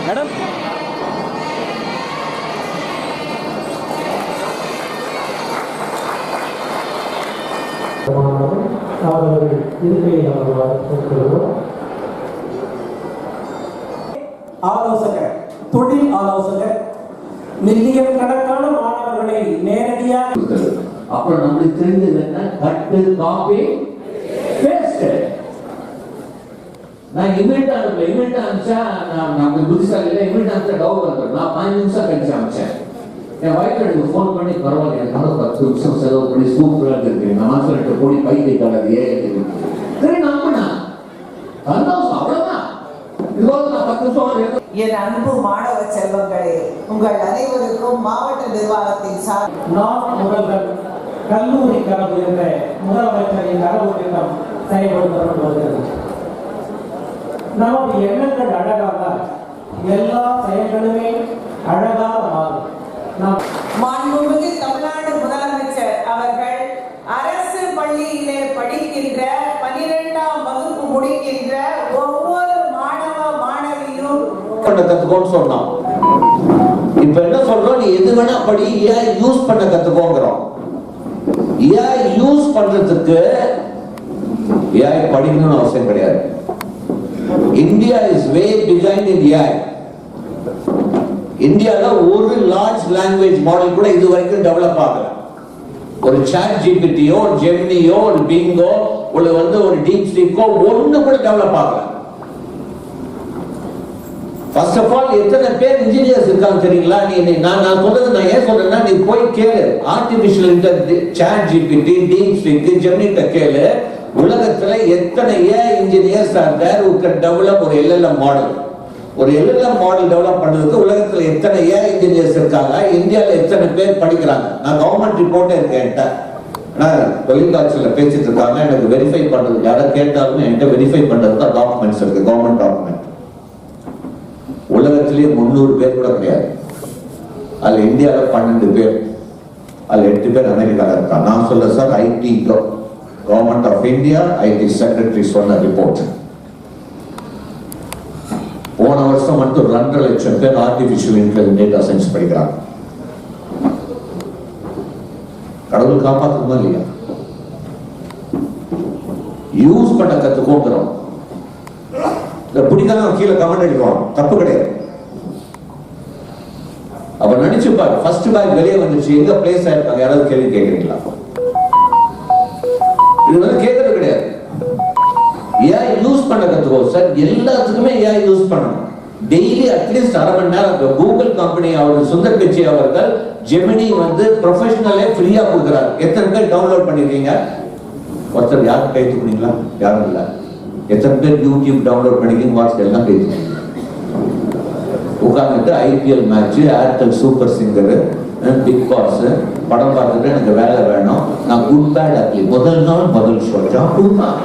Madam ஆலோசகர், தொழில் ஆலோசகர் மில்லியன் கணக்கான மாணவர்களை நேரடியாக அப்புறம் நம்மளுக்கு தெரிஞ்சது என்ன? Cut copy paste. நான் இமெண்ட் அனுப்பிச்சா நம்ம புத்திசாலியில் இமெண்ட் அனுப்பிச்சா டவுட் வந்துடும். நான் 5 நிமிஷம் கழிச்சு அனுப்பிச்சேன். என் வைஃப் எனக்கு ஃபோன் பண்ணி பரவாயில்ல எனக்கு 10 நிமிஷம் செலவு பண்ணி சூப்பராக இருக்கு நான் மாசம் கோடி பைக்கை கலது சரி நம்பினா சந்தோஷம் அவ்வளவுதான். இதுவாக நான் 10 நிமிஷம். என் அன்பு மாணவ செல்வங்களே, உங்கள் அனைவருக்கும் மாவட்ட நிர்வாகத்தின் முதல்வர் கல்லூரி கனவு என்ற முதலமைச்சரின் கனவு திட்டம் செயல்படுத்தப்பட்டு வருகிறது. நமது எண்ணங்கள் அழகாக எல்லா செயல்களுமே அழகாக மாறும். மாண்புமிகு தமிழ்நாடு முதலமைச்சர் அவர்கள் அரசு பள்ளியிலே படிக்கின்ற 12ஆம் வகுப்பு முடிக்கின்ற ஒவ்வொரு மாணவ மாணவியும் கத்துக்கோன்னு சொன்னோம். இப்ப என்ன சொல்றோம்? நீ எது வேணா படி, ஏன் யூஸ் பண்ண கத்துக்கோங்கிறோம். ஏன் யூஸ் பண்றதுக்கு ஏன் படிக்கணும்னு அவசியம் கிடையாது. India is way designed in AI. இந்தியால ஒரு லார்ஜ் லாங்குவேஜ் மாடல் கூட இது வரைக்கும் டெவலப் ஆகல. ஒரு சாட் ஜிபிடியோ ஒரு ஜெமினியோ ஒரு பிங்கோ ஒரு டீப் ஸ்லீக்கோ ஒண்ணு கூட டெவலப் ஆகல. ஃபர்ஸ்ட் ஆஃப் ஆல் எத்தனை பேர் இன்ஜினியர்ஸ் இருக்காங்க தெரியுங்களா? நான் சொல்றது நான் ஏன் சொல்றேன்னா நீ போய் கேளு. Artificial intelligence, ChatGPT, DeepSeek, ஜெமினிட்ட கேளு. உலகத்துல எத்தனை engineers are there who can develop ஒரு LLM மாடல். ஒரு LLM மாடல் டெவலப் பண்றதுக்கு உலகத்துல எத்தனை இன்ஜினியர்ஸ் இருக்காங்க? இந்தியால எத்தனை பேர் படிக்கிறாங்க? நான் கவர்மெண்ட் ரிப்போர்ட்டே இருக்கேன். தொழிற்காட்சியில பேசிட்டு இருக்காங்க. எனக்கு வெரிஃபை பண்றது யாராவது கேட்டாலும் என்கிட்ட வெரிஃபை பண்றதுக்கு டாக்குமெண்ட்ஸ் இருக்கு, கவர்மெண்ட் டாக்குமெண்ட். உலகத்திலேயே 300 பேர் கூட கிடையாது. அதுல இந்தியாவில 12 பேர், அதுல 8 பேர் அமெரிக்கால இருக்காங்க. நான் சொல்ல sir IT government of India IT secretary சொன்ன ரிப்போர்ட். போன வருஷம் மட்டும் 2.5 லட்சம் பேர் ஆர்டிபிஷியல் இன்டெலிஜென்ஸ் டேட்டா சயின்ஸ் படிக்கிறாங்க. கடவுள் காப்பாற்றுமா இல்லையா? யூஸ் பண்ண கத்துக்கோங்கிறோம். பிடிக்காம கீழே கமெண்ட் அடிக்கிறோம், தப்பு கிடையாது. அப்ப நினைச்சு பாரு, ஃபர்ஸ்ட் பேக் வெளியே வந்துச்சு, எங்க பிளேஸ் ஆயிருப்பாங்க? யாராவது கேள்வி கேட்கறீங்களா? இது கேட்கறது கிடையாது. ஏஐ யூஸ் பண்ண கத்துக்கோ சார். எல்லாத்துக்குமே ஏஐ யூஸ் பண்ணணும். டெய்லி அட்லீஸ்ட் 1/2 மணி நேரம். கூகுள் கம்பெனி அவர் சுந்தர் பிச்சை அவர்கள் ஜெமினி ப்ரொஃபஷனலே ஃப்ரீயா கொடுக்குறாரு. எத்தனை பேர் டவுன்லோட் பண்ணிருக்கீங்க? ஒருத்தர் யாரும் கை தூக்குனீங்களா? யாரும் இல்ல. எத்தனை பேர் யூடியூப் டவுன்லோட் பண்ணிக்கிங்க? வாட்ஸ் எல்லாம் கை தூக்குனீங்க. உட்கார்ந்துட்டு IPL match, Airtel super singer, Bigg Boss படம் பார்த்துட்டு எனக்கு வேலை வேணும், நான் குட் பேட் அப்ளி முதல் நாள் முதல் சொல்றேன்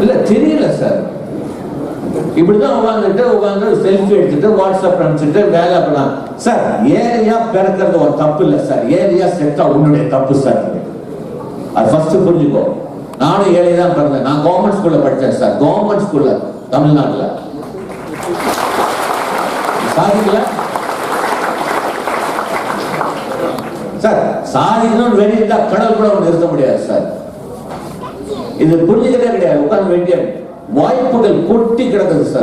இல்ல தெரியல சார். இப்படிதான் உட்கார்ந்து செல்ஃபி எடுத்துட்டு வாட்ஸ்அப் அனுப்பிச்சுட்டு வேலை பண்ணலாம் சார். ஏரியா பிறக்கிறது ஒரு தப்பு இல்ல சார். ஏரியா செத்தா உன்னுடைய தப்பு சார். அது ஃபர்ஸ்ட் புரிஞ்சுக்கோ. நானும் ஏழை தான் பிறந்தேன். நான் கவர்மெண்ட் ஸ்கூல்ல படித்தேன் சார். கவர்மெண்ட் ஸ்கூல்ல தமிழ்நாட்டுல சாதிக்கல சார். சாதிக்கணும்னு வெளியிட்டா கடல் கூட நிறுத்த முடியாது சார். இது புரிஞ்சுக்கிறதே கிடையாது. உட்கார்ந்து வேண்டிய வாய்ப்புகள் கொட்டி கிடக்குது சார்.